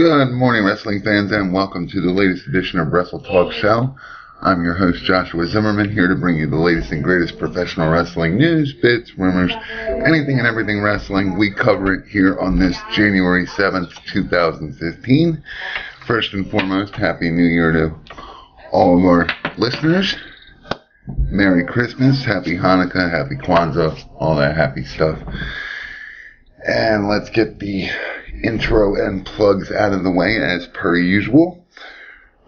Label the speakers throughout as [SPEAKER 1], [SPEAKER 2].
[SPEAKER 1] Good morning, wrestling fans, and welcome to the latest edition of Wrestle Talk Show. I'm your host, Joshua Zimmerman, here to bring you the latest and greatest professional wrestling news, bits, rumors, anything and everything wrestling. We cover it here on this January 7th, 2015. First and foremost, Happy New Year to all of our listeners. Merry Christmas, Happy Hanukkah, Happy Kwanzaa, all that happy stuff. And let's get the intro and plugs out of the way as per usual.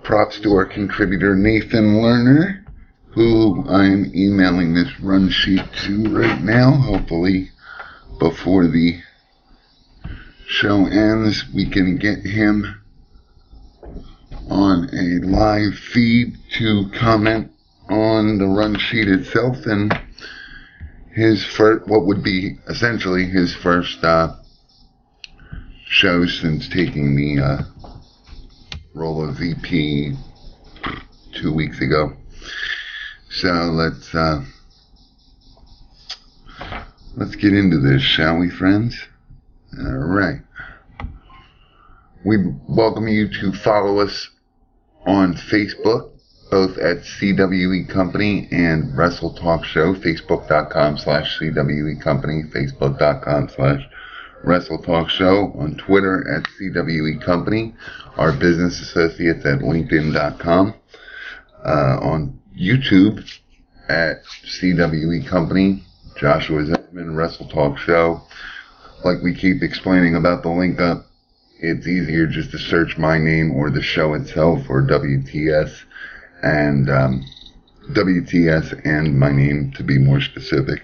[SPEAKER 1] Props to our contributor Nathan Lerner, who I'm emailing this run sheet to right now. Hopefully before the show ends we can get him on a live feed to comment on the run sheet itself and his first, what would be essentially his first show since taking the role of VP 2 weeks ago. So let's get into this, shall we, friends? All right. We welcome you to follow us on Facebook, both at CWE Company and Wrestle Talk Show, facebook.com/CWE Company, facebook.com/Wrestle Talk Show, on Twitter at CWE Company, our business associates at LinkedIn.com, on YouTube at CWE Company, Joshua Zimmerman, Wrestle Talk Show. Like we keep explaining about the link up, it's easier just to search my name or the show itself, or WTS and my name to be more specific.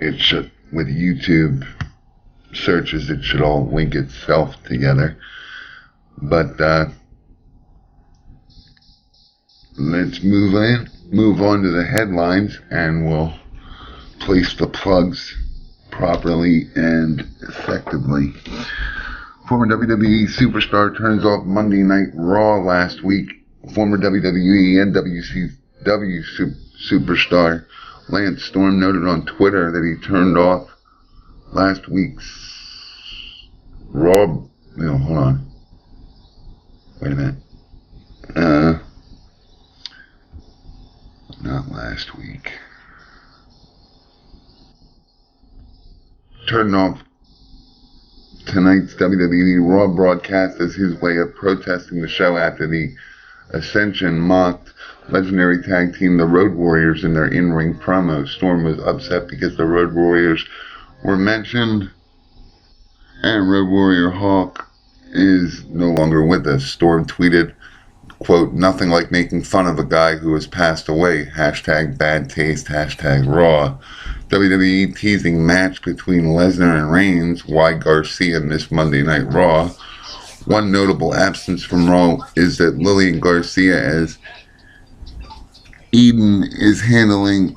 [SPEAKER 1] It should, with YouTube searches, it should all link itself together. But let's move on to the headlines, and we'll place the plugs properly and effectively. Former WWE superstar turns off Monday Night Raw last week. Former WWE and WCW superstar Lance Storm noted on Twitter that he turned off last week's Raw. Hold on. Wait a minute. Not last week. Turned off tonight's WWE Raw broadcast as his way of protesting the show after the Ascension mocked legendary tag team the Road Warriors in their in-ring promo. Storm was upset because the Road Warriors were mentioned, and Road Warrior Hawk is no longer with us. Storm tweeted, quote, "Nothing like making fun of a guy who has passed away. Hashtag bad taste. Hashtag Raw." WWE teasing match between Lesnar and Reigns. Why Garcia missed Monday Night Raw. One notable absence from Raw is that Lillian Garcia as Eden is handling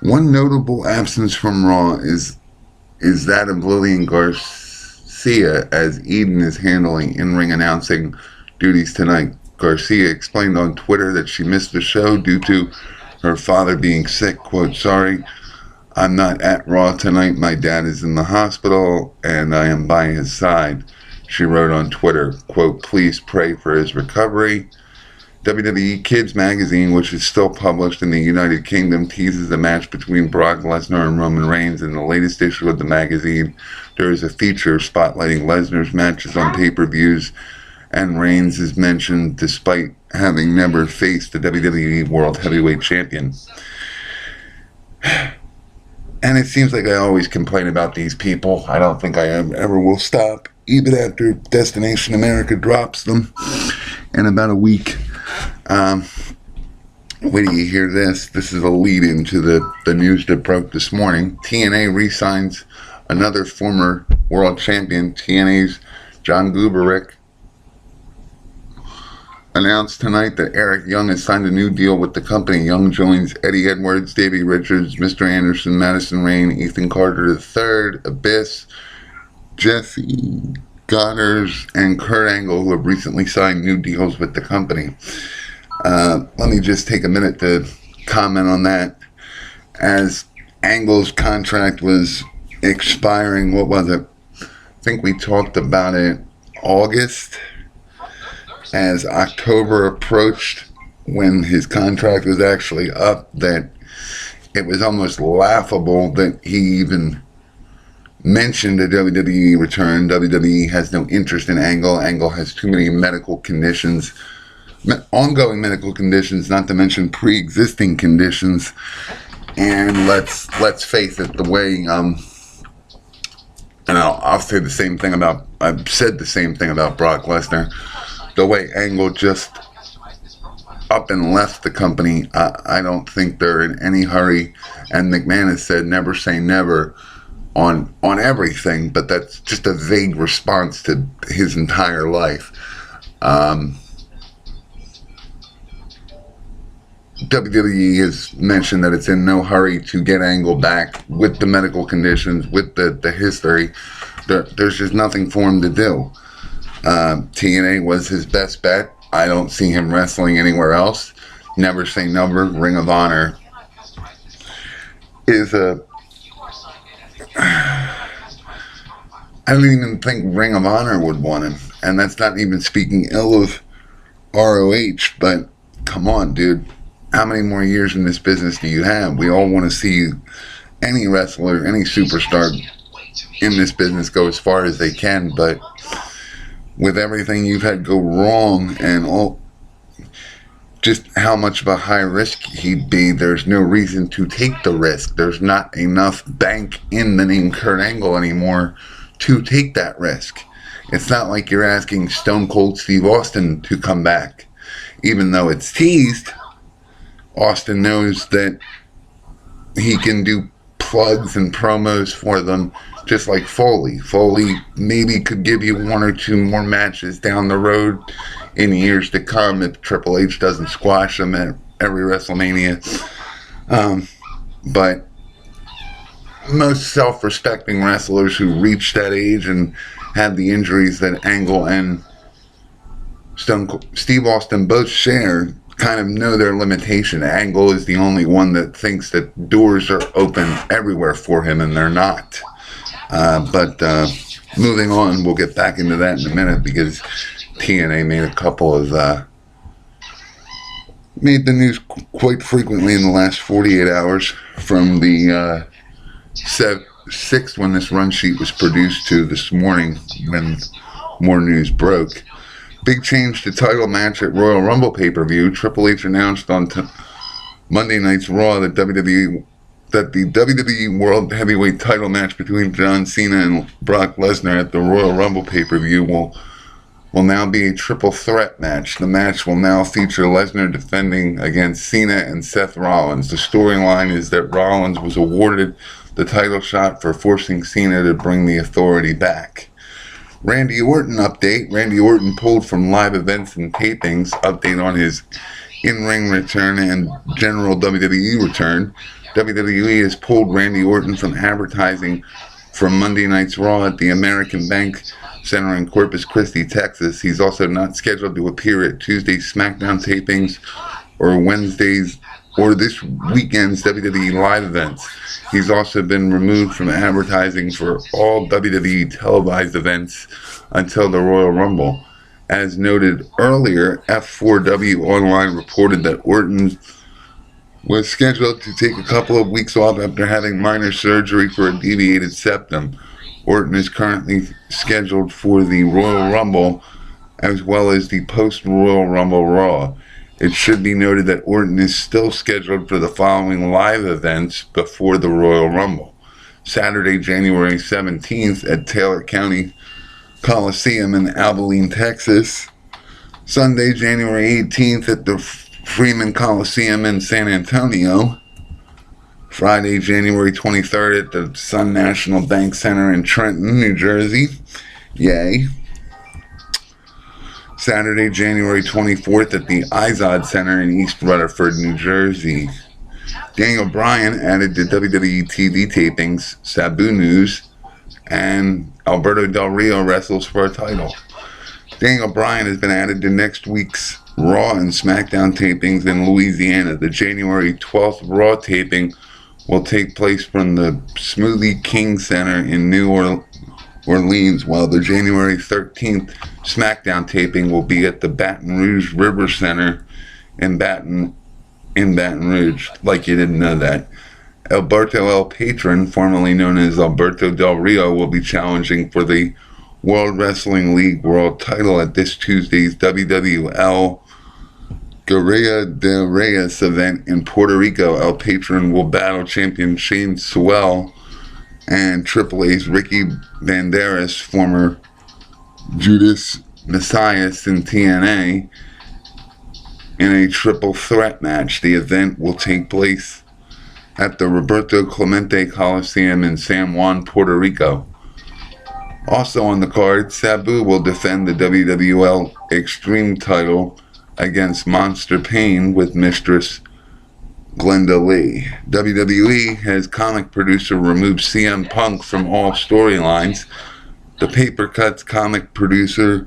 [SPEAKER 1] One notable absence from Raw is that of Lillian Garcia as Eden is handling in-ring announcing duties tonight. Garcia explained on Twitter that she missed the show due to her father being sick. Quote, "Sorry, I'm not at Raw tonight. My dad is in the hospital and I am by his side," she wrote on Twitter. Quote, "Please pray for his recovery." WWE Kids magazine, which is still published in the United Kingdom, teases a match between Brock Lesnar and Roman Reigns. In the latest issue of the magazine, there is a feature spotlighting Lesnar's matches on pay-per-views, and Reigns is mentioned despite having never faced the WWE World Heavyweight Champion. And it seems like I always complain about these people. I don't think I ever will stop, even after Destination America drops them in about a week. Wait till you hear this. This is a lead into the news that broke this morning. TNA re-signs another former world champion. TNA's John Guberick announced tonight that Eric Young has signed a new deal with the company. Young joins Eddie Edwards, Davey Richards, Mr. Anderson, Madison Rayne, Ethan Carter III, Abyss, Jesse Goddard, and Kurt Angle, who have recently signed new deals with the company. Let me just take a minute to comment on that. As Angle's contract was expiring. What was it? I think we talked about it August. As October approached, when his contract was actually up, that it was almost laughable that he even mentioned a WWE return. WWE has no interest in Angle. Angle has too many medical conditions, ongoing medical conditions, not to mention pre-existing conditions. And let's face it, the way and I'll say the same thing about, I've said the same thing about Brock Lesnar. The way Angle just up and left the company, I don't think they're in any hurry. And McMahon has said never say never on everything, but that's just a vague response to his entire life. WWE has mentioned that it's in no hurry to get Angle back with the medical conditions, with the history. There's just nothing for him to do. TNA was his best bet. I don't see him wrestling anywhere else. Never say never. Ring of Honor is a... I don't even think Ring of Honor would want him. And that's not even speaking ill of ROH, but come on, dude. How many more years in this business do you have? We all want to see any wrestler, any superstar in this business go as far as they can, but with everything you've had go wrong and all, just how much of a high risk he'd be, there's no reason to take the risk. There's not enough bank in the name Kurt Angle anymore to take that risk. It's not like you're asking Stone Cold Steve Austin to come back. Even though it's teased, Austin knows that he can do plugs and promos for them, just like Foley. Foley maybe could give you one or two more matches down the road in years to come if Triple H doesn't squash him at every WrestleMania. But most self-respecting wrestlers who reach that age and have the injuries that Angle and Steve Austin both share kind of know their limitation. Angle is the only one that thinks that doors are open everywhere for him, and they're not. But moving on, we'll get back into that in a minute, because TNA made a couple of made the news quite frequently in the last 48 hours, from the 6th when this run sheet was produced to this morning when more news broke. Big change to title match at Royal Rumble pay-per-view. Triple H announced on Monday night's Raw that the WWE World Heavyweight title match between John Cena and Brock Lesnar at the Royal Rumble pay-per-view will now be a triple threat match. The match will now feature Lesnar defending against Cena and Seth Rollins. The storyline is that Rollins was awarded the title shot for forcing Cena to bring the Authority back. Randy Orton update. Randy Orton pulled from live events and tapings. Update on his in-ring return and general WWE return. WWE has pulled Randy Orton from advertising from Monday night's Raw at the American Bank Center in Corpus Christi, Texas. He's also not scheduled to appear at Tuesday's SmackDown tapings or Wednesday's or this weekend's WWE live events. He's also been removed from advertising for all WWE televised events until the Royal Rumble. As noted earlier, F4W Online reported that Orton was scheduled to take a couple of weeks off after having minor surgery for a deviated septum. Orton is currently scheduled for the Royal Rumble as well as the post-Royal Rumble Raw. It should be noted that Orton is still scheduled for the following live events before the Royal Rumble. Saturday, January 17th at Taylor County Coliseum in Abilene, Texas. Sunday, January 18th at the Freeman Coliseum in San Antonio. Friday, January 23rd at the Sun National Bank Center in Trenton, New Jersey. Yay. Saturday, January 24th at the Izod Center in East Rutherford, New Jersey. Daniel Bryan added to WWE TV tapings. Sabu News, and Alberto Del Rio wrestles for a title. Daniel Bryan has been added to next week's Raw and SmackDown tapings in Louisiana. The January 12th Raw taping will take place from the Smoothie King Center in New Orleans, while the January 13th SmackDown taping will be at the Baton Rouge River Center in Baton Rouge. Like you didn't know that. Alberto El Patron, formerly known as Alberto Del Rio, will be challenging for the World Wrestling League World title at this Tuesday's WWL Guerrilla de Reyes event in Puerto Rico. El Patron will battle champion Shane Sewell and Triple A's Ricky Banderas, former Judas Messias in TNA, in a triple threat match. The event will take place at the Roberto Clemente Coliseum in San Juan, Puerto Rico. Also on the card, Sabu will defend the WWL Extreme title against Monster Pain with Mistress Glenda Lee. WWE has comic producer removed CM Punk from all storylines. The Paper Cuts comic producers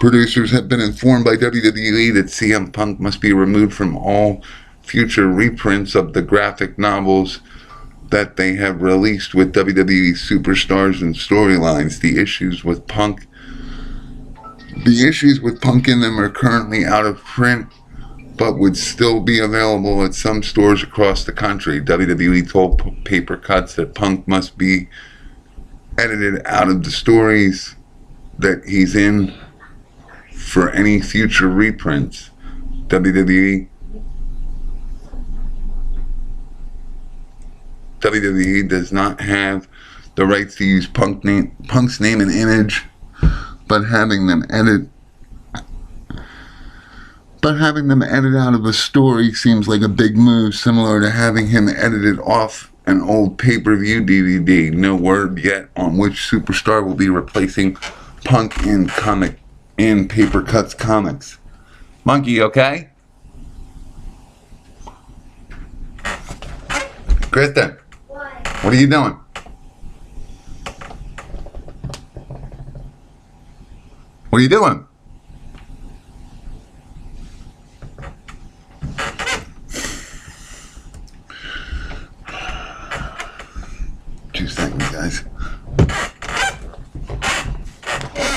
[SPEAKER 1] have been informed by WWE that CM Punk must be removed from all future reprints of the graphic novels that they have released with WWE superstars and storylines. The issues with Punk in them are currently out of print, but would still be available at some stores across the country. WWE told Paper Cuts that Punk must be edited out of the stories that he's in for any future reprints. WWE does not have the rights to use Punk's name and image, but having them edit out of a story seems like a big move, similar to having him edited off an old pay-per-view DVD. No word yet on which superstar will be replacing Punk in Paper Cuts comics. Monkey, okay? Kristen, what are you doing? What are you doing? Just thank me, guys.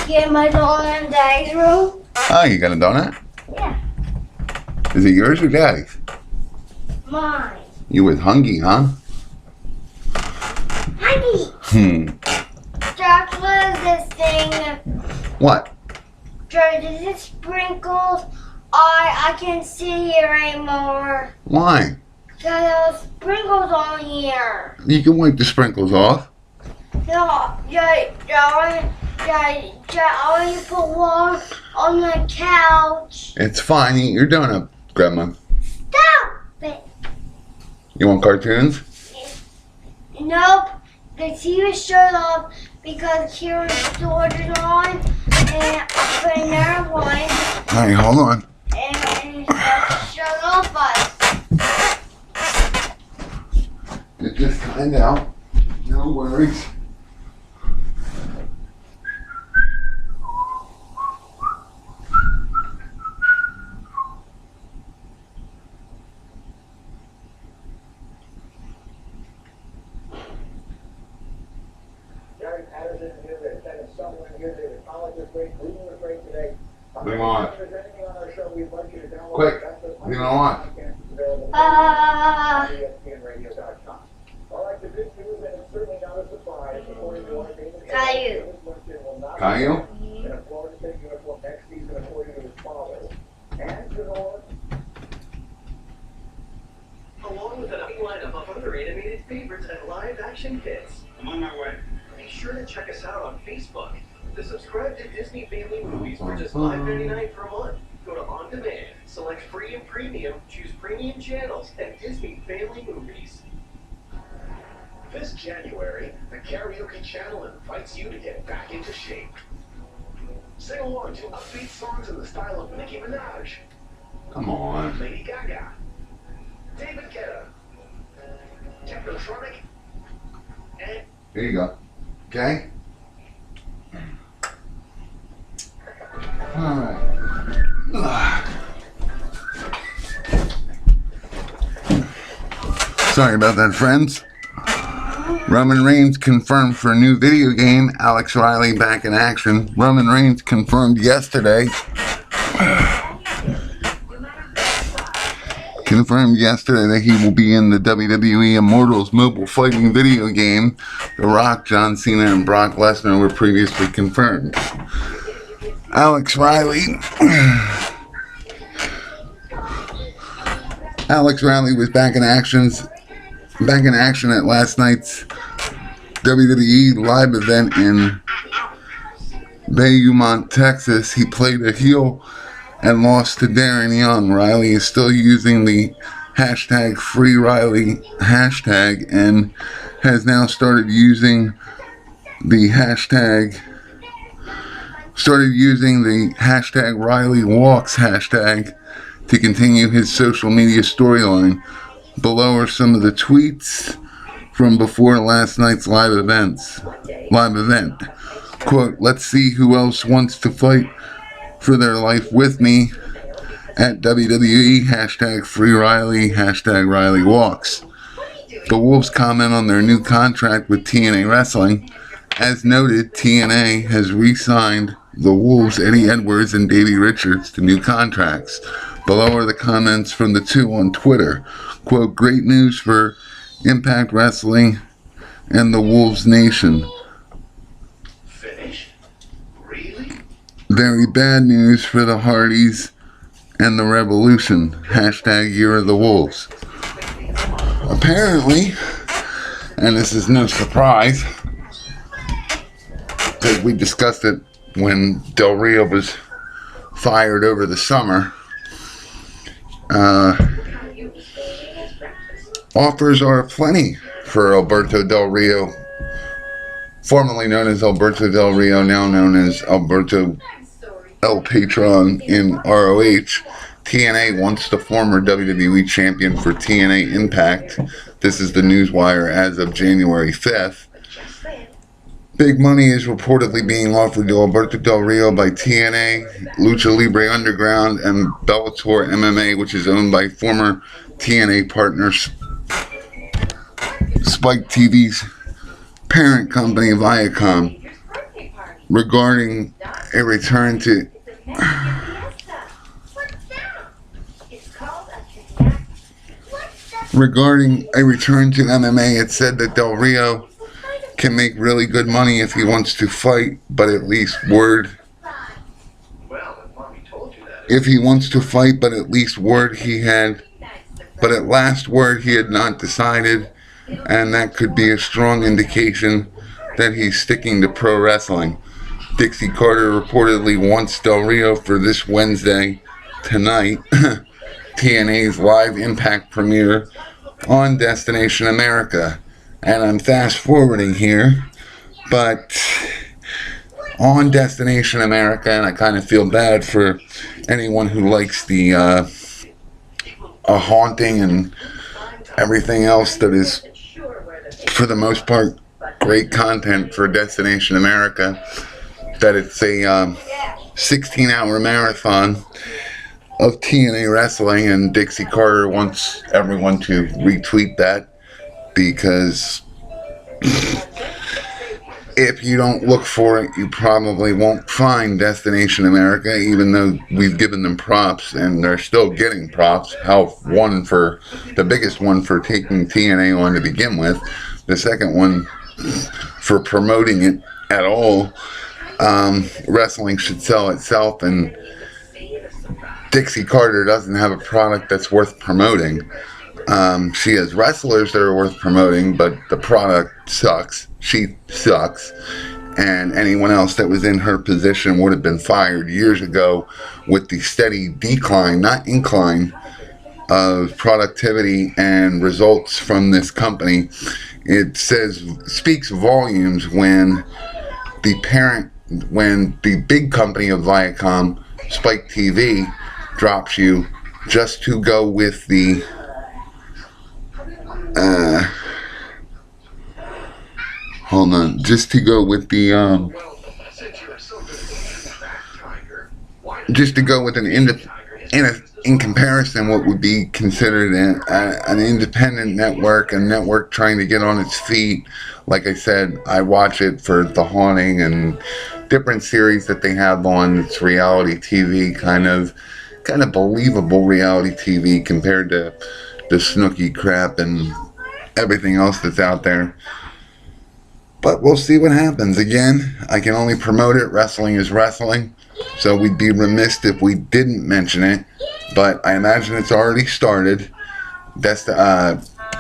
[SPEAKER 2] Get my donut in Daddy's room.
[SPEAKER 1] Oh, you got a donut?
[SPEAKER 2] Yeah.
[SPEAKER 1] Is it yours or Daddy's?
[SPEAKER 2] Mine.
[SPEAKER 1] You was hungry, huh?
[SPEAKER 2] Honey. Josh, what is this thing?
[SPEAKER 1] What?
[SPEAKER 2] George, is it sprinkles? I can't see here anymore.
[SPEAKER 1] Why?
[SPEAKER 2] There's sprinkles on here.
[SPEAKER 1] You can wipe the sprinkles off.
[SPEAKER 2] No, I want to put one on the couch.
[SPEAKER 1] It's fine. Eat your donut, Grandma.
[SPEAKER 2] Stop it.
[SPEAKER 1] You want cartoons?
[SPEAKER 2] Nope. The TV shut off because Kieran's storage is on, and I put another one.
[SPEAKER 1] All right, hold on.
[SPEAKER 2] And shut off us.
[SPEAKER 1] It just timed out. No worries. What do you want? Quick. What do you want?
[SPEAKER 2] Caillou.
[SPEAKER 1] Caillou?
[SPEAKER 3] Along with an lineup of other animated favorites and live action hits.
[SPEAKER 4] I'm on my way.
[SPEAKER 3] Be sure to check us out on Facebook. To subscribe to Disney Family Movies for just $5.99 per month. Go to On Demand, select Free and Premium, choose Premium Channels, and Disney Family Movies.
[SPEAKER 4] This January, the Karaoke Channel invites you to get back into shape. Sing along to upbeat songs in the style of Nicki Minaj,
[SPEAKER 1] Come on.
[SPEAKER 4] Lady Gaga, David Guetta, Technotronic, and
[SPEAKER 1] Here you go. Okay? All right. Sorry about that, friends. Roman Reigns confirmed for a new video game. Alex Riley back in action. Roman Reigns confirmed yesterday. That he will be in the WWE Immortals mobile fighting video game. The Rock, John Cena, and Brock Lesnar were previously confirmed. Alex Riley was back in action at last night's WWE live event in Beaumont, Texas. He played a heel and lost to Darren Young. Riley is still using the hashtag #FreeRiley hashtag and has now started using the hashtag #RileyWalks hashtag to continue his social media storyline. Below are some of the tweets from before last night's live event. Quote, "Let's see who else wants to fight for their life with me at WWE, hashtag #FreeRiley, hashtag #RileyWalks. The Wolves comment on their new contract with TNA Wrestling. As noted, TNA has re-signed the Wolves' Eddie Edwards and Davey Richards to new contracts. Below are the comments from the two on Twitter. Quote, "Great news for Impact Wrestling and the Wolves Nation. Very bad news for the Hardys and the Revolution. Hashtag Year of the Wolves." Apparently, and this is no surprise, because we discussed it when Del Rio was fired over the summer, offers are aplenty for Alberto Del Rio, formerly known as Alberto Del Rio, now known as Alberto El Patron in ROH. TNA wants the former WWE champion for TNA Impact. This is the Newswire as of January 5th. Big money is reportedly being offered to Alberto Del Rio by TNA, Lucha Libre Underground, and Bellator MMA, which is owned by former TNA partners Spike TV's parent company Viacom, regarding a return to MMA. It said that Del Rio can make really good money if he wants to fight, but at least last word he had not decided, and that could be a strong indication that he's sticking to pro wrestling. Dixie Carter reportedly wants Del Rio for this Wednesday, tonight, TNA's live Impact premiere on Destination America. And I'm fast forwarding here, but on Destination America, and I kind of feel bad for anyone who likes the a haunting and everything else that is, for the most part, great content for Destination America, that it's a 16-hour marathon of TNA wrestling, and Dixie Carter wants everyone to retweet that, because if you don't look for it, you probably won't find Destination America, even though we've given them props, and they're still getting props. The biggest one for taking TNA on to begin with, the second one for promoting it at all. Wrestling should sell itself, and Dixie Carter doesn't have a product that's worth promoting. She has wrestlers that are worth promoting, but the product sucks. She sucks. And anyone else that was in her position would have been fired years ago, with the steady decline, not incline, of productivity and results from this company. It speaks volumes when the big company of Viacom, Spike TV, drops you just to go with the in comparison, what would be considered an independent network, a network trying to get on its feet. Like I said, I watch it for The Haunting and different series that they have on. It's reality TV, kind of believable reality TV compared to the snooky crap and everything else that's out there. But we'll see what happens. Again, I can only promote it. Wrestling is wrestling. So we'd be remiss if we didn't mention it. But I imagine it's already started.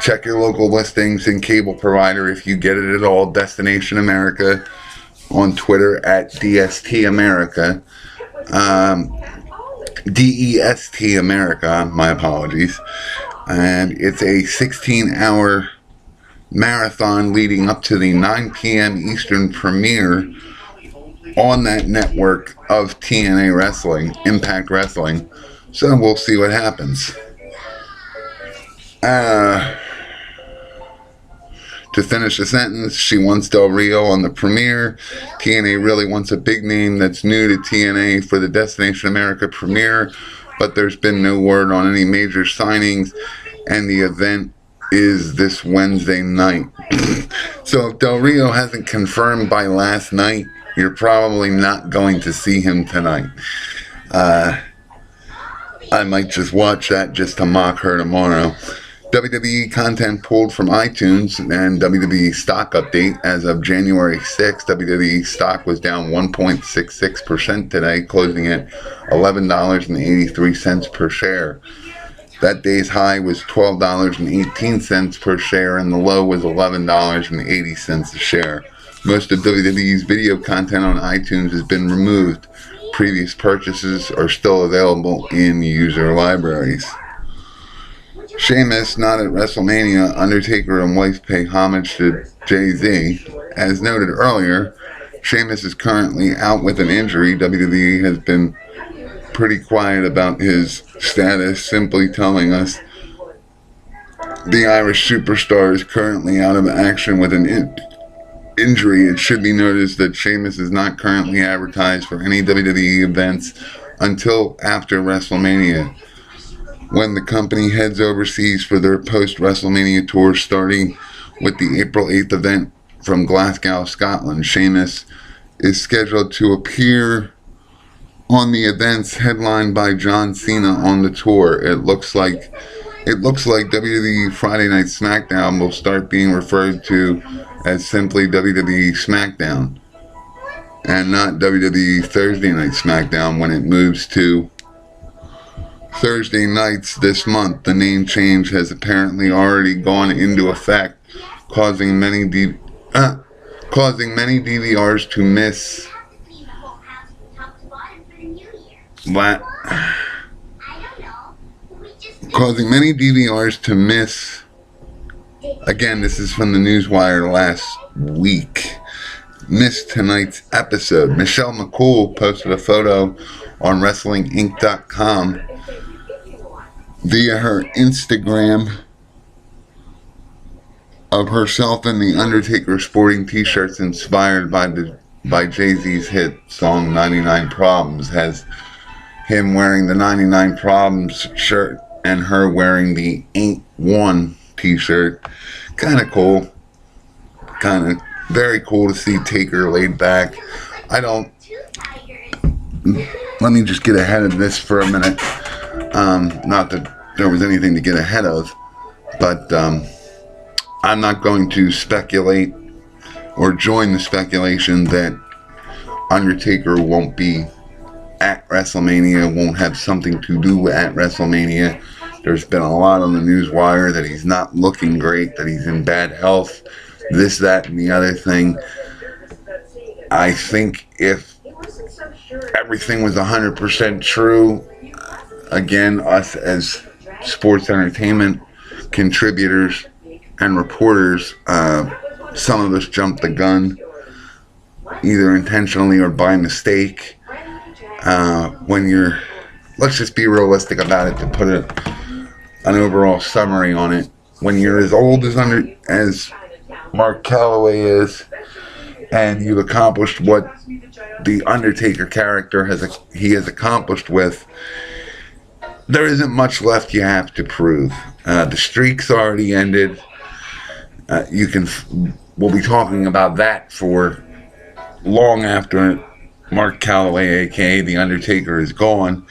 [SPEAKER 1] Check your local listings and cable provider if you get it at all. Destination America on Twitter at DST America. DEST America, my apologies. And it's a 16-hour marathon leading up to the 9 p.m. Eastern premiere on that network of TNA Wrestling, Impact Wrestling. So we'll see what happens. To finish the sentence, she wants Del Rio on the premiere. TNA really wants a big name that's new to TNA for the Destination America premiere, but there's been no word on any major signings, and the event is this Wednesday night. So if Del Rio hasn't confirmed by last night, you're probably not going to see him tonight. I might just watch that just to mock her tomorrow. WWE content pulled from iTunes and WWE stock update. As of January 6th, WWE stock was down 1.66% today, closing at $11.83 per share. That day's high was $12.18 per share, and the low was $11.80 a share. Most of WWE's video content on iTunes has been removed. Previous purchases are still available in user libraries. Sheamus not at WrestleMania. Undertaker and wife pay homage to Jay-Z. As noted earlier, Sheamus is currently out with an injury. WWE has been pretty quiet about his status, simply telling us the Irish superstar is currently out of action with an injury. It should be noticed that Sheamus is not currently advertised for any WWE events until after WrestleMania, when the company heads overseas for their post-WrestleMania tour, starting with the April 8th event from Glasgow, Scotland. Sheamus is scheduled to appear on the events headlined by John Cena on the tour. It looks like WWE Friday Night SmackDown will start being referred to as simply WWE SmackDown, and not WWE Thursday Night SmackDown when it moves to Thursday nights this month. The name change has apparently already gone into effect, causing many DVRs to miss. Causing many DVRs to miss. Again, this is from the Newswire last week. Missed tonight's episode. Michelle McCool posted a photo on WrestlingInc.com via her Instagram of herself and The Undertaker sporting t-shirts inspired by Jay-Z's hit song 99 Problems. Has him wearing the 99 Problems shirt and her wearing the Ain't One t-shirt. Kind of cool. Kind of very cool to see Taker laid back. Let me just get ahead of this for a minute. Not that there was anything to get ahead of, but I'm not going to speculate or join the speculation that Undertaker won't be at WrestleMania, won't have something to do at WrestleMania. There's been a lot on the Newswire that he's not looking great, that he's in bad health, this, that, and the other thing. I think if everything was 100% true, again, us as sports entertainment contributors and reporters, some of us jumped the gun, either intentionally or by mistake. Let's just be realistic about it to put an overall summary on it. When you're as old as Mark Calloway is, and you've accomplished what the Undertaker character has accomplished with there isn't much left you have to prove. The streak's already ended. We'll be talking about that for long after Mark Calloway, aka The Undertaker, is gone.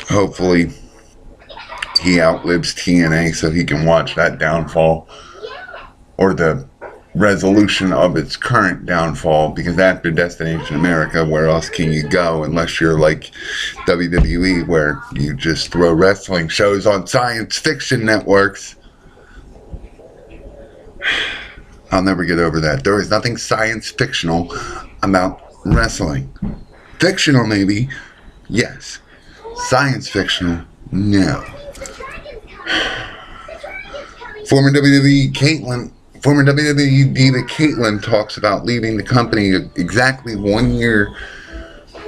[SPEAKER 1] Hopefully he outlives TNA so he can watch that downfall, or the resolution of its current downfall, because after Destination America, where else can you go unless you're like WWE, where you just throw wrestling shows on science fiction networks. I'll never get over that. There is nothing science fictional about wrestling. Fictional, maybe, yes. Science fictional, no. Former WWE diva Caitlyn talks about leaving the company exactly 1 year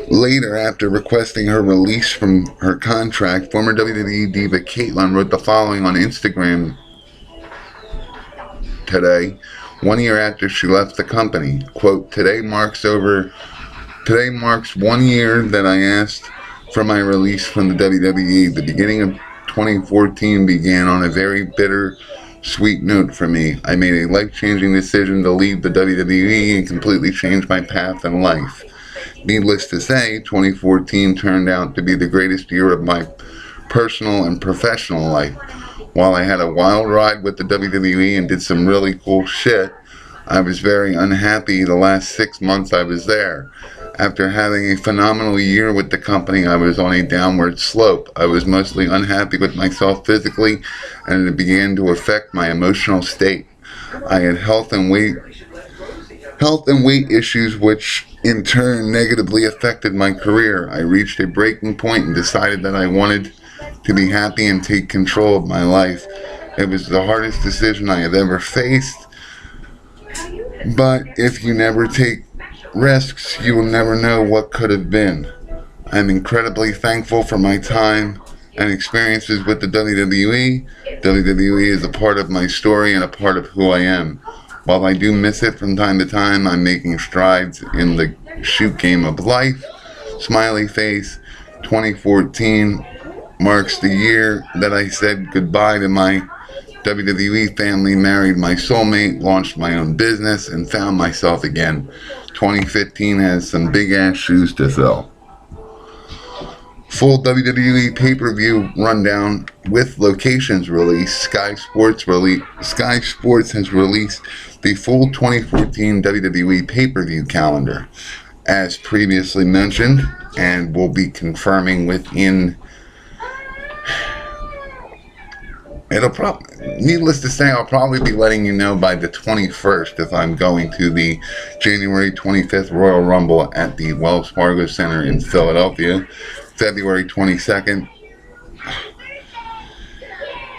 [SPEAKER 1] later after requesting her release from her contract. Former WWE diva Caitlyn wrote the following on Instagram today, 1 year after she left the company. Quote, Today marks 1 year that I asked for my release from the WWE. The beginning of 2014 began on a very bittersweet note for me. I made a life-changing decision to leave the WWE and completely change my path in life. Needless to say, 2014 turned out to be the greatest year of my personal and professional life. While I had a wild ride with the WWE and did some really cool shit, I was very unhappy the last 6 months I was there. After having a phenomenal year with the company, I was on a downward slope. I was mostly unhappy with myself physically, and it began to affect my emotional state. I had health and weight issues, which in turn negatively affected my career. I reached a breaking point and decided that I wanted to be happy and take control of my life. It was the hardest decision I have ever faced, but if you never take risks, you will never know what could have been. I'm incredibly thankful for my time and experiences with the WWE. WWE is a part of my story and a part of who I am. While I do miss it from time to time, I'm making strides in the shoot game of life. Smiley face. 2014 marks the year that I said goodbye to my WWE family, married my soulmate, launched my own business, and found myself again. 2015 has some big-ass shoes to fill. Full WWE pay-per-view rundown with locations released. Sky Sports has released the full 2014 WWE pay-per-view calendar, as previously mentioned, and will be confirming within. Needless to say, I'll probably be letting you know by the 21st if I'm going to the January 25th Royal Rumble at the Wells Fargo Center in Philadelphia. February 22nd,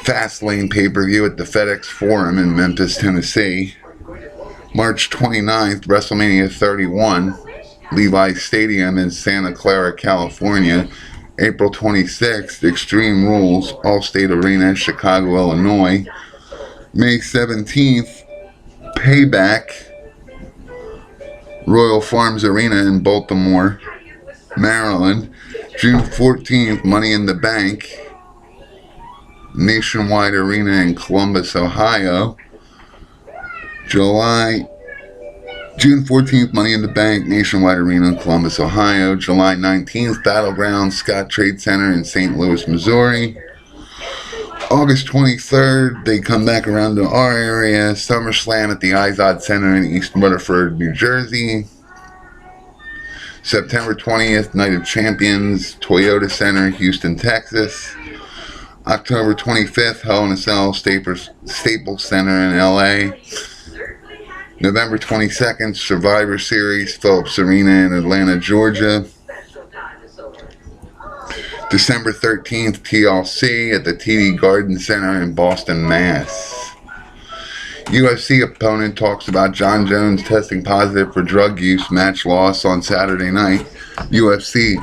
[SPEAKER 1] Fastlane pay-per-view at the FedEx Forum in Memphis, Tennessee. March 29th, WrestleMania 31, Levi's Stadium in Santa Clara, California. April 26th, Extreme Rules, Allstate Arena, Chicago, Illinois. May 17th, Payback, Royal Farms Arena in Baltimore, Maryland. June 14th, Money in the Bank, Nationwide Arena in Columbus, Ohio. June 14th, Money in the Bank, Nationwide Arena in Columbus, Ohio. July 19th, Battleground, Scott Trade Center in St. Louis, Missouri. August 23rd, they come back around to our area. SummerSlam at the Izod Center in East Rutherford, New Jersey. September 20th, Night of Champions, Toyota Center, Houston, Texas. October 25th, Hell in a Cell, Staples Center in LA. November 22nd, Survivor Series, Phillips Arena in Atlanta, Georgia. December 13th, TLC at the TD Garden Center in Boston, Mass. UFC opponent talks about John Jones testing positive for drug use, match loss on Saturday night. UFC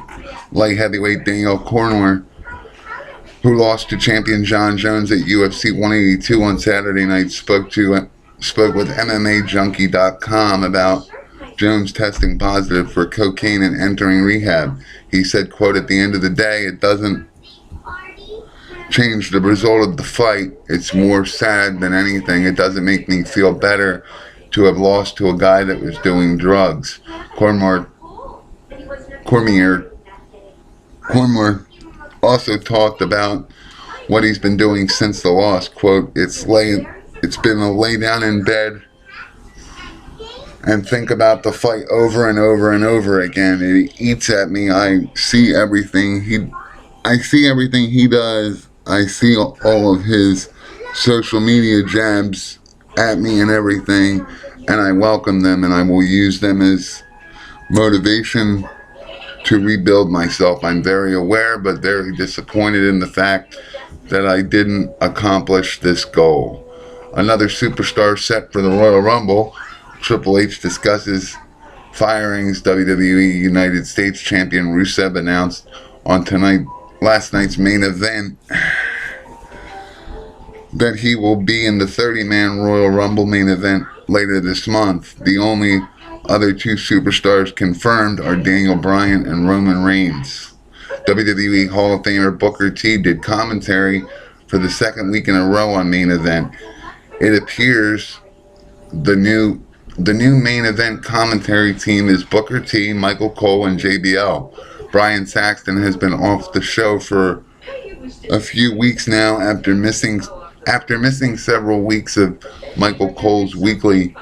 [SPEAKER 1] light heavyweight Daniel Cormier, who lost to champion John Jones at UFC 182 on Saturday night, spoke with MMAJunkie.com about Jones testing positive for cocaine and entering rehab. He said, quote, "At the end of the day, it doesn't change the result of the fight. It's more sad than anything. It doesn't make me feel better to have lost to a guy that was doing drugs." Cormier also talked about what he's been doing since the loss. Quote, It's been a lay down in bed and think about the fight over and over and over again. It eats at me. I see everything he does. I see all of his social media jabs at me and everything, and I welcome them, and I will use them as motivation to rebuild myself. I'm very aware but very disappointed in the fact that I didn't accomplish this goal. Another superstar set for the Royal Rumble. Triple H discusses firings. WWE United States Champion Rusev announced on last night's main event that he will be in the 30-man Royal Rumble main event later this month. The only other two superstars confirmed are Daniel Bryan and Roman Reigns. WWE Hall of Famer Booker T did commentary for the second week in a row on main event. It appears the new main event commentary team is Booker T, Michael Cole, and JBL. Brian Saxton has been off the show for a few weeks now after missing several weeks of Michael Cole's weekly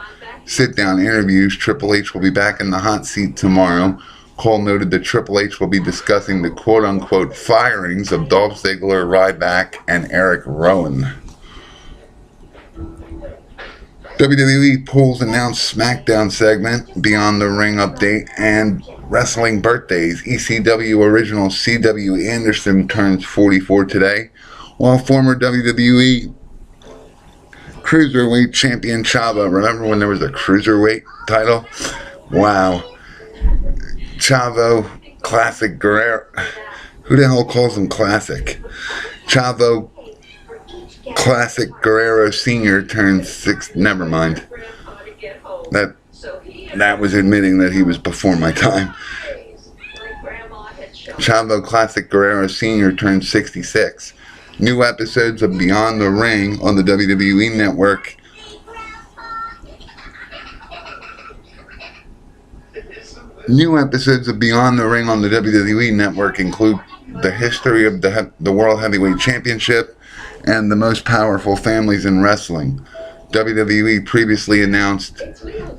[SPEAKER 1] sit-down interviews. Triple H will be back in the hot seat tomorrow. Cole noted that Triple H will be discussing the quote-unquote firings of Dolph Ziggler, Ryback, and Eric Rowan. WWE pulls announced SmackDown segment, Beyond the Ring update, and wrestling birthdays. ECW original C.W. Anderson turns 44 today, while former WWE Cruiserweight Champion Chavo, remember when there was a Cruiserweight title? Wow. Chavo, Classic Guerrero, who the hell calls him Classic? Chavo, Classic Guerrero Sr. turns 6, never mind. That was admitting that he was before my time. Chavo Classic Guerrero Sr. turns 66. New episodes of Beyond the Ring on the WWE Network. New episodes of Beyond the Ring on the WWE Network include the history of the World Heavyweight Championship and the most powerful families in wrestling. WWE previously announced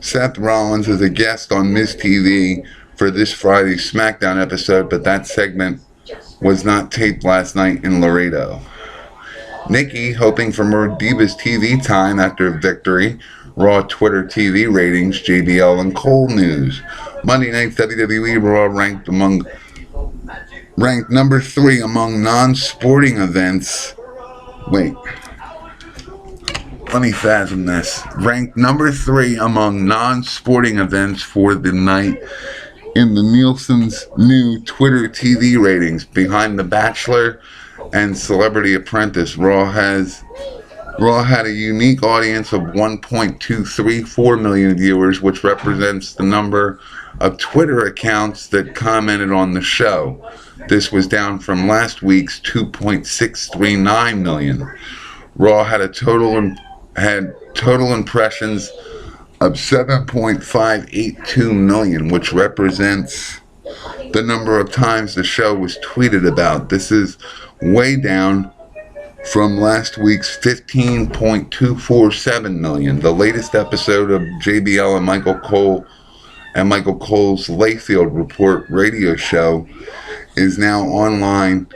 [SPEAKER 1] Seth Rollins as a guest on Miz TV for this Friday's SmackDown episode, but that segment was not taped last night in Laredo. Nikki, hoping for more Divas TV time after victory. Raw Twitter TV ratings, JBL and Cole news. Monday night's WWE Raw ranked number 3 among non-sporting events. Wait. Let me fathom this. Ranked number 3 among non-sporting events for the night in the Nielsen's new Twitter TV ratings. Behind The Bachelor and Celebrity Apprentice, Raw had a unique audience of 1.234 million viewers, which represents the number of Twitter accounts that commented on the show. This was down from last week's 2.639 million. Raw had total impressions of 7.582 million, which represents the number of times the show was tweeted about. This is way down from last week's 15.247 million. The latest episode of JBL and Michael Cole's Layfield Report radio show is now online,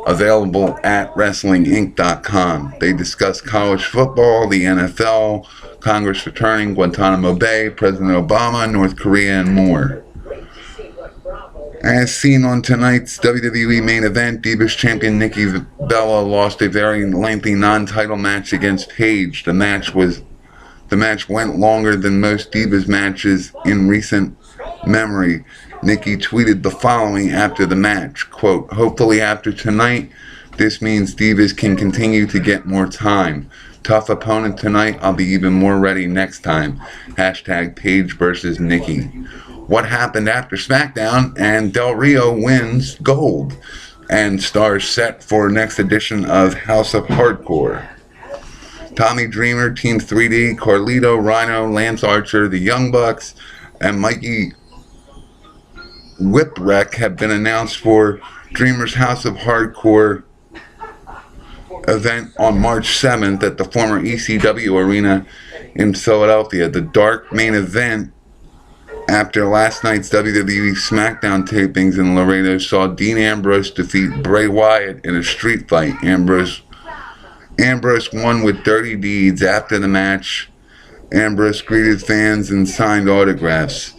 [SPEAKER 1] available at WrestlingInc.com. They discuss college football, the NFL, Congress returning, Guantanamo Bay, President Obama, North Korea, and more. As seen on tonight's WWE main event, Divas champion Nikki Bella lost a very lengthy non-title match against Paige. The match went longer than most Divas matches in recent memory. Nikki tweeted the following after the match, quote, "Hopefully after tonight, This means Divas can continue to get more time. Tough opponent tonight, I'll be even more ready next time. Hashtag Paige versus Nikki. What happened after SmackDown? And Del Rio wins gold. And stars set for next edition of House of Hardcore. Tommy Dreamer, Team 3D, Carlito, Rhino, Lance Archer, the Young Bucks, and Mikey Whipwreck have been announced for Dreamer's House of Hardcore event on March 7th at the former ECW arena in Philadelphia. The dark main event after last night's WWE SmackDown tapings in Laredo saw Dean Ambrose defeat Bray Wyatt in a street fight. Ambrose won with dirty deeds. After the match, Ambrose greeted fans and signed autographs.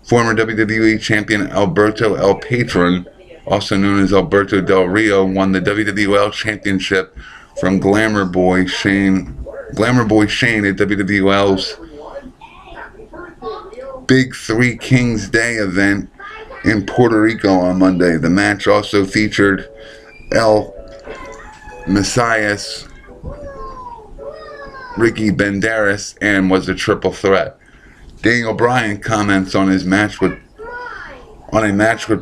[SPEAKER 1] Former WWE champion Alberto El Patron, also known as Alberto Del Rio, won the WWL Championship from Glamour Boy Shane at WWL's Big Three Kings Day event in Puerto Rico on Monday. The match also featured El Messias, Ricky Banderas, and was a triple threat. Daniel Bryan comments on a match with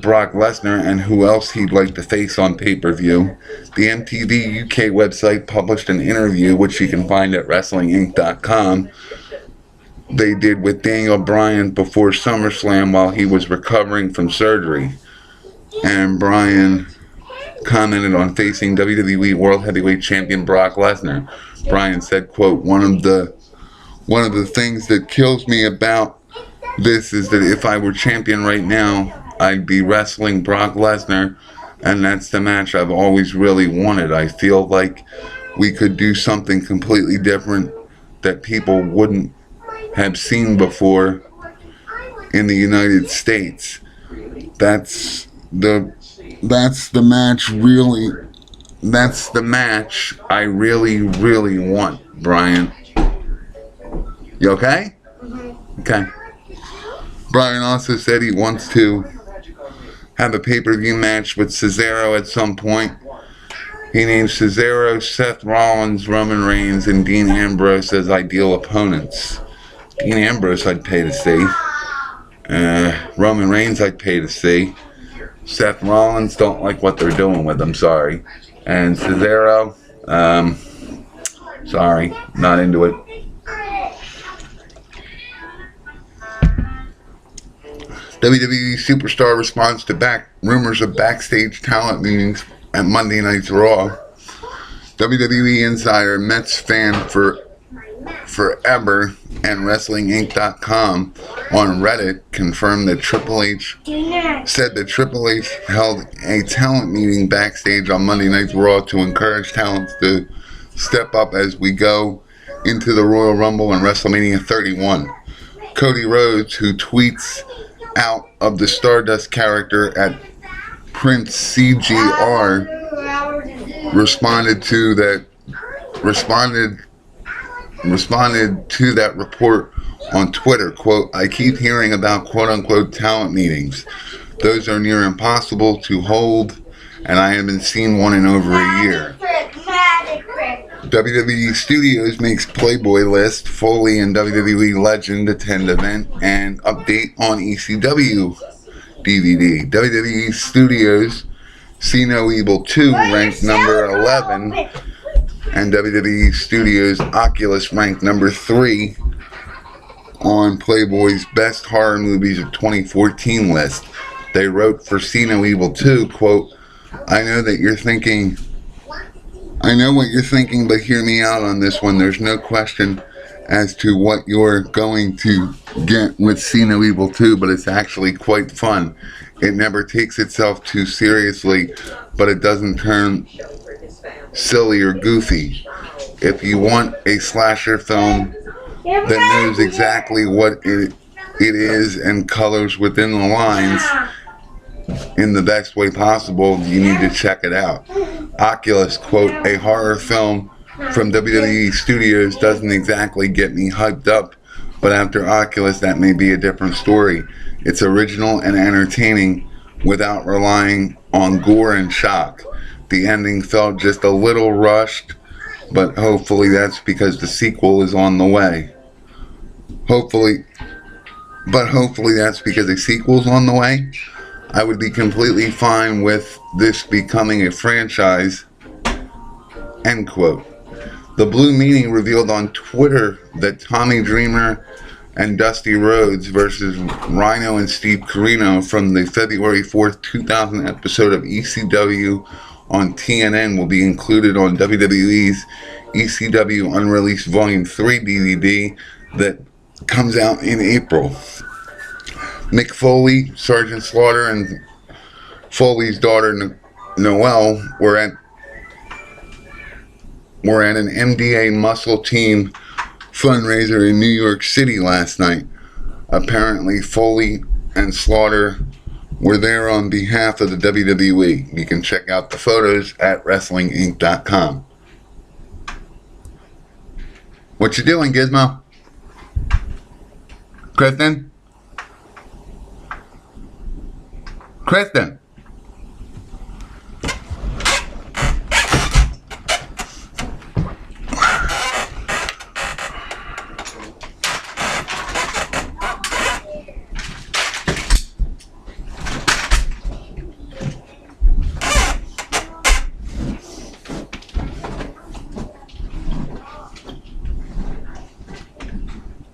[SPEAKER 1] Brock Lesnar and who else he'd like to face on pay-per-view. The MTV UK website published an interview, which you can find at WrestlingInc.com, they did with Daniel Bryan before SummerSlam while he was recovering from surgery. And Bryan commented on facing WWE World Heavyweight Champion Brock Lesnar. Bryan said, quote, one of the things that kills me about this is that if I were champion right now, I'd be wrestling Brock Lesnar, and that's the match I've always really wanted. I feel like we could do something completely different that people wouldn't have seen before in the United States. That's the match I really want, Bryan. You okay? Okay. Bryan also said he wants to have a pay-per-view match with Cesaro at some point. He named Cesaro, Seth Rollins, Roman Reigns, and Dean Ambrose as ideal opponents. Dean Ambrose I'd pay to see. Roman Reigns I'd pay to see. Seth Rollins, don't like what they're doing with him, sorry. And Cesaro, sorry, not into it. WWE Superstar responds to rumors of backstage talent meetings at Monday Night's Raw. WWE Insider, Mets fan forever, and WrestlingInc.com on Reddit confirmed that Triple H held a talent meeting backstage on Monday Night's Raw to encourage talents to step up as we go into the Royal Rumble and WrestleMania 31. Cody Rhodes, who tweets out of the Stardust character at Prince CGR, responded to that report on Twitter. Quote, I keep hearing about quote-unquote talent meetings. Those are near impossible to hold, and I haven't seen one in over a year. WWE Studios makes Playboy list. Foley and WWE legend attend event and update on ECW DVD. WWE Studios See No Evil 2 ranked number 11, and WWE Studios Oculus ranked number 3 on Playboy's Best Horror Movies of 2014 list. They wrote for See No Evil 2, quote, I know what you're thinking, but hear me out on this one. There's no question as to what you're going to get with See No Evil 2, but it's actually quite fun. It never takes itself too seriously, but it doesn't turn silly or goofy. If you want a slasher film that knows exactly what it is and colors within the lines in the best way possible, you need to check it out. Oculus, quote, a horror film from WWE Studios doesn't exactly get me hyped up, but after Oculus, that may be a different story. It's original and entertaining without relying on gore and shock. the ending felt just a little rushed, but hopefully that's because the sequel is on the way. Hopefully that's because a sequel's on the way. I would be completely fine with this becoming a franchise, end quote. The Blue Meaning revealed on Twitter that Tommy Dreamer and Dusty Rhodes versus Rhino and Steve Corino from the February 4th, 2000 episode of ECW on TNN will be included on WWE's ECW Unreleased Volume 3 DVD that comes out in April. Mick Foley, Sergeant Slaughter, and Foley's daughter Noelle were at an MDA Muscle Team fundraiser in New York City last night. Apparently, Foley and Slaughter were there on behalf of the WWE. You can check out the photos at WrestlingInc.com. What you doing, Gizmo? Kristen? Kristen?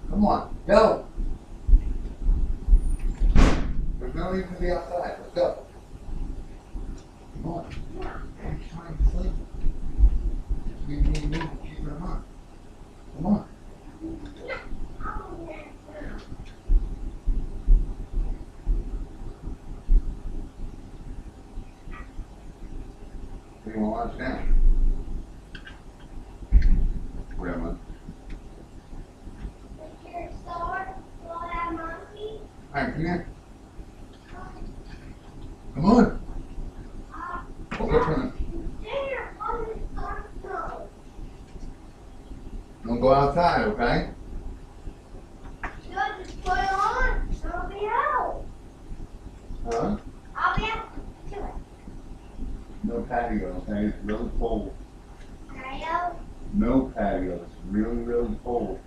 [SPEAKER 1] Come on, go. There's no reason to be outside. Let's go. Come on. I'm trying to sleep. We need to keep them on. Come on. You want to watch now? Grandma. Alright, come here. Come on. Don't go outside, okay?
[SPEAKER 2] Just put it on. I'll be out.
[SPEAKER 1] Huh?
[SPEAKER 2] I'll be out. Do it.
[SPEAKER 1] No patio, okay? It's really cold.
[SPEAKER 2] Patio.
[SPEAKER 1] No patio. It's really, really cold.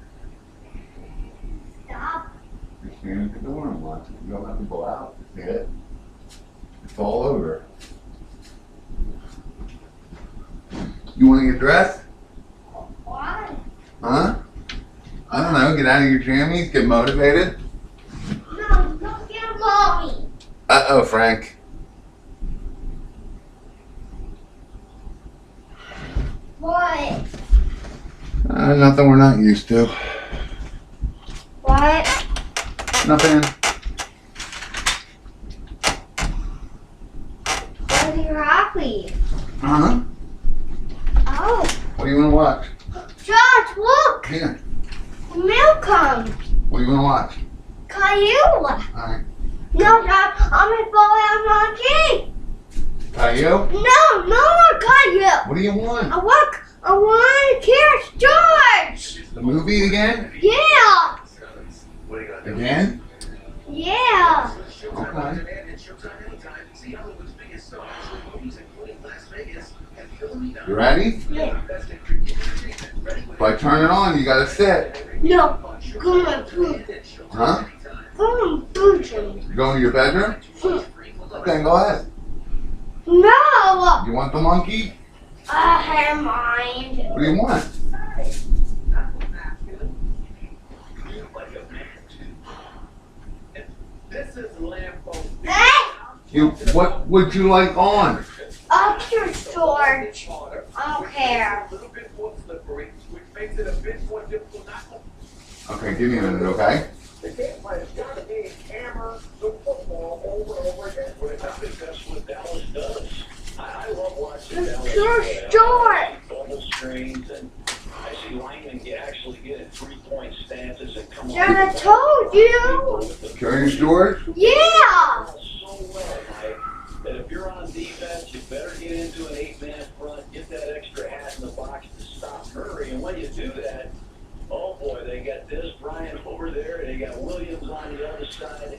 [SPEAKER 2] Stop.
[SPEAKER 1] You're standing at the door and watch it. You don't have to go out to see it. It's all over. You want to get dressed?
[SPEAKER 2] Why?
[SPEAKER 1] Huh? I don't know. Get out of your jammies. Get motivated.
[SPEAKER 2] No, don't get mommy.
[SPEAKER 1] Uh-oh, Frank.
[SPEAKER 2] What?
[SPEAKER 1] Nothing we're not used to.
[SPEAKER 2] What?
[SPEAKER 1] Nothing.
[SPEAKER 2] Why are you happy?
[SPEAKER 1] Uh-huh.
[SPEAKER 2] Oh.
[SPEAKER 1] What do you want to watch?
[SPEAKER 2] Josh, look.
[SPEAKER 1] Here.
[SPEAKER 2] Milk comes.
[SPEAKER 1] What do you want to watch?
[SPEAKER 2] Caillou.
[SPEAKER 1] Alright.
[SPEAKER 2] No, Josh, I'm going to fall out my key.
[SPEAKER 1] Caillou?
[SPEAKER 2] No more Caillou.
[SPEAKER 1] What do you want?
[SPEAKER 2] I want to catch George.
[SPEAKER 1] The movie again?
[SPEAKER 2] Yeah.
[SPEAKER 1] Again?
[SPEAKER 2] Yeah.
[SPEAKER 1] Okay. You ready?
[SPEAKER 2] Yeah.
[SPEAKER 1] If I turn it on, you gotta sit.
[SPEAKER 2] No. Come on, poop.
[SPEAKER 1] Huh?
[SPEAKER 2] Come on, poop.
[SPEAKER 1] You going to your bedroom? Okay, go ahead.
[SPEAKER 2] No.
[SPEAKER 1] You want the monkey?
[SPEAKER 2] I mind.
[SPEAKER 1] What do you want?
[SPEAKER 2] Hey!
[SPEAKER 1] What would you like on?
[SPEAKER 2] Up your George. I don't care.
[SPEAKER 1] Okay, give me a minute, okay?
[SPEAKER 4] The game plan has got to be hammer the football over and over again. I think that's what Dallas does. I love watching Dallas.
[SPEAKER 2] Your George.
[SPEAKER 4] Double screens, and I see linemen actually get in 3-point stances and come
[SPEAKER 2] Dad, I told you.
[SPEAKER 1] Curious George?
[SPEAKER 2] Yeah.
[SPEAKER 4] so well, Mike, that if you're on defense, you better get into an 8-man front, get that extra hat in the box to stop Murray. And when you do that, oh boy, they got this Bryant over there, and they got Williams on the other side.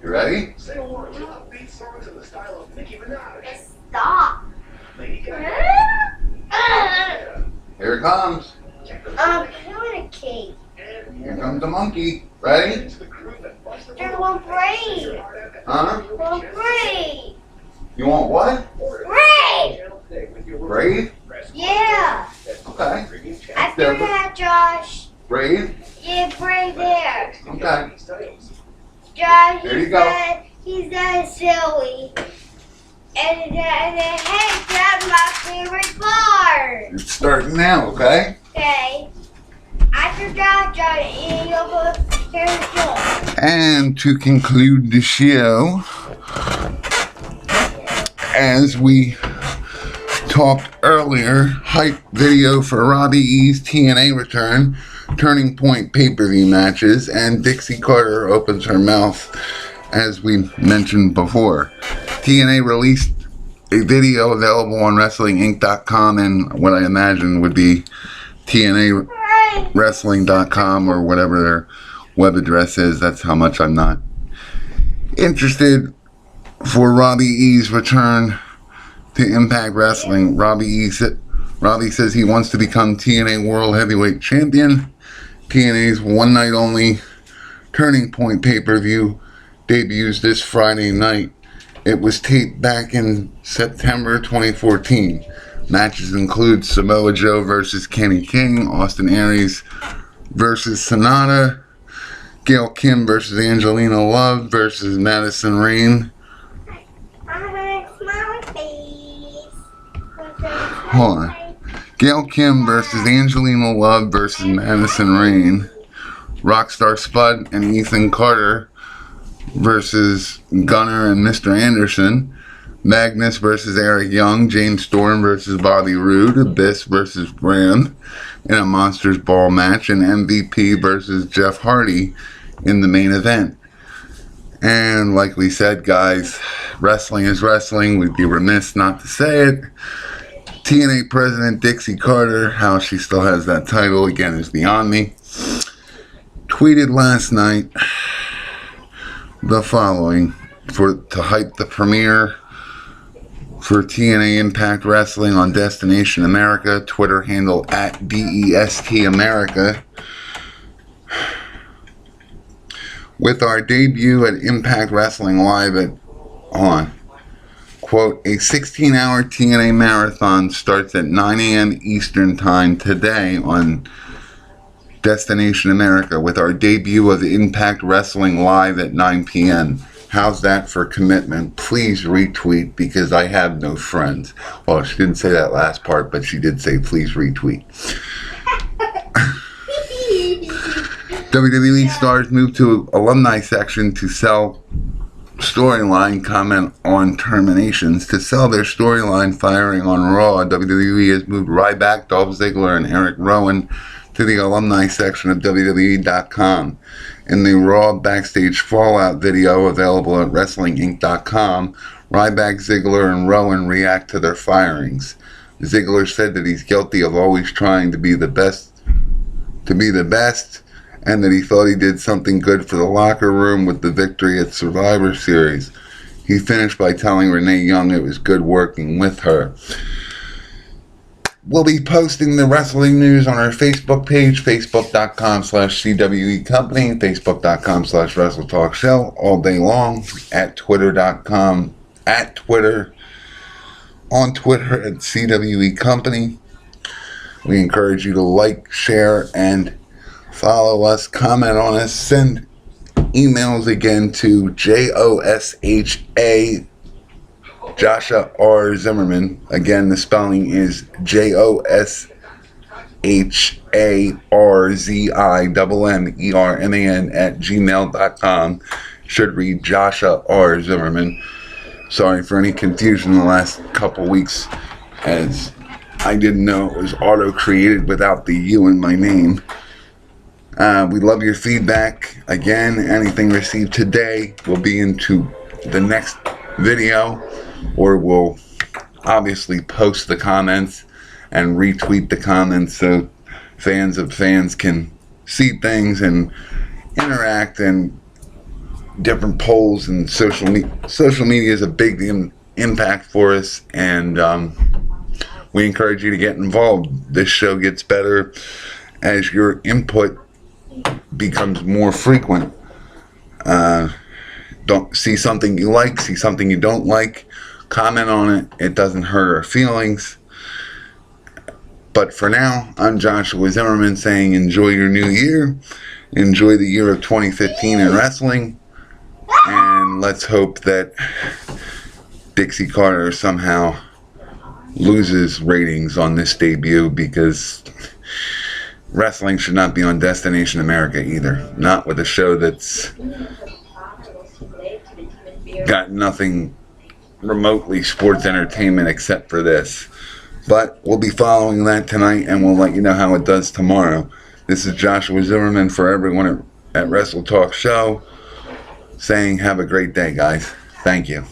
[SPEAKER 1] You ready?
[SPEAKER 4] Say a word to upbeat songs in the style of Nicki Minaj.
[SPEAKER 1] comes.
[SPEAKER 2] Communicate.
[SPEAKER 1] Here comes the monkey. Ready?
[SPEAKER 2] There's one braid.
[SPEAKER 1] Huh?
[SPEAKER 2] One braid.
[SPEAKER 1] You want what?
[SPEAKER 2] Braid.
[SPEAKER 1] Braid?
[SPEAKER 2] Yeah.
[SPEAKER 1] Okay.
[SPEAKER 2] I figured that, Josh.
[SPEAKER 1] Braid?
[SPEAKER 2] Yeah, braid there.
[SPEAKER 1] Okay.
[SPEAKER 2] Josh,
[SPEAKER 1] There you go.
[SPEAKER 2] He said silly. And then, hey, that's my favorite part.
[SPEAKER 1] It's starting now, okay?
[SPEAKER 2] Okay. After that, Josh, and you'll go here.
[SPEAKER 1] And to conclude the show, as we talked earlier, hype video for Robbie E's TNA return, Turning Point pay-per-view matches, and Dixie Carter opens her mouth, as we mentioned before. TNA released a video available on WrestlingInc.com and what I imagine would be TNAWrestling.com or whatever their web address is. That's how much I'm not interested for Robbie E's return to Impact Wrestling. Robbie says he wants to become TNA World Heavyweight Champion. TNA's one night only Turning Point pay-per-view debuts this Friday night. It was taped back in September 2014. Matches include Samoa Joe versus Kenny King, Austin Aries versus Sonata, Gail Kim versus Angelina Love versus Madison Rayne. Hold on. Gail Kim versus Angelina Love versus Madison Rayne. Rockstar Spud and Ethan Carter versus Gunner and Mr. Anderson. Magnus versus Eric Young. James Storm versus Bobby Roode. Abyss versus Graham in a Monsters Ball match. And MVP versus Jeff Hardy in the main event. And like we said, guys, wrestling is wrestling. We'd be remiss not to say it. TNA President Dixie Carter, how she still has that title, again, is beyond me, tweeted last night the following to hype the premiere for TNA Impact Wrestling on Destination America, Twitter handle @DEST with our debut at Impact Wrestling Live at, quote, a 16-hour TNA marathon starts at 9 a.m. Eastern Time today on Destination America with our debut of Impact Wrestling Live at 9 p.m. How's that for commitment? Please retweet because I have no friends. Well, she didn't say that last part, but she did say please retweet. WWE stars move to alumni section to sell storyline, comment on terminations. To sell their storyline firing on Raw, WWE has moved Ryback, Dolph Ziggler, and Eric Rowan to the alumni section of WWE.com. In the Raw backstage fallout video available at WrestlingInc.com, Ryback, Ziggler, and Rowan react to their firings. Ziggler said that he's guilty of always trying to be the best, and that he thought he did something good for the locker room with the victory at Survivor Series. He finished by telling Renee Young it was good working with her. We'll be posting the wrestling news on our Facebook page, facebook.com/CWE Company, facebook.com/WrestleTalkShow all day long, on Twitter at CWE Company. We encourage you to like, share, and follow us, comment on us, send emails again to JOSHA Joshua R. Zimmerman. Again, the spelling is JOSHARZIMMERMAN @gmail.com. Should read Joshua R. Zimmerman. Sorry for any confusion the last couple weeks, as I didn't know it was auto-created without the U in my name. We love your feedback. Again, anything received today will be into the next video, or we'll obviously post the comments and retweet the comments so fans of fans can see things and interact, and different polls and social media is a big impact for us, and we encourage you to get involved. This show gets better as your input becomes more frequent. Don't see something you like, see something you don't like, comment on it. It doesn't hurt our feelings. But for now, I'm Joshua Zimmerman saying enjoy your new year. Enjoy the year of 2015 in wrestling. And let's hope that Dixie Carter somehow loses ratings on this debut, because wrestling should not be on Destination America either. Not with a show that's got nothing remotely sports entertainment except for this. But we'll be following that tonight, and we'll let you know how it does tomorrow. This is Joshua Zimmerman for everyone at Wrestle Talk Show, saying have a great day, guys. Thank you.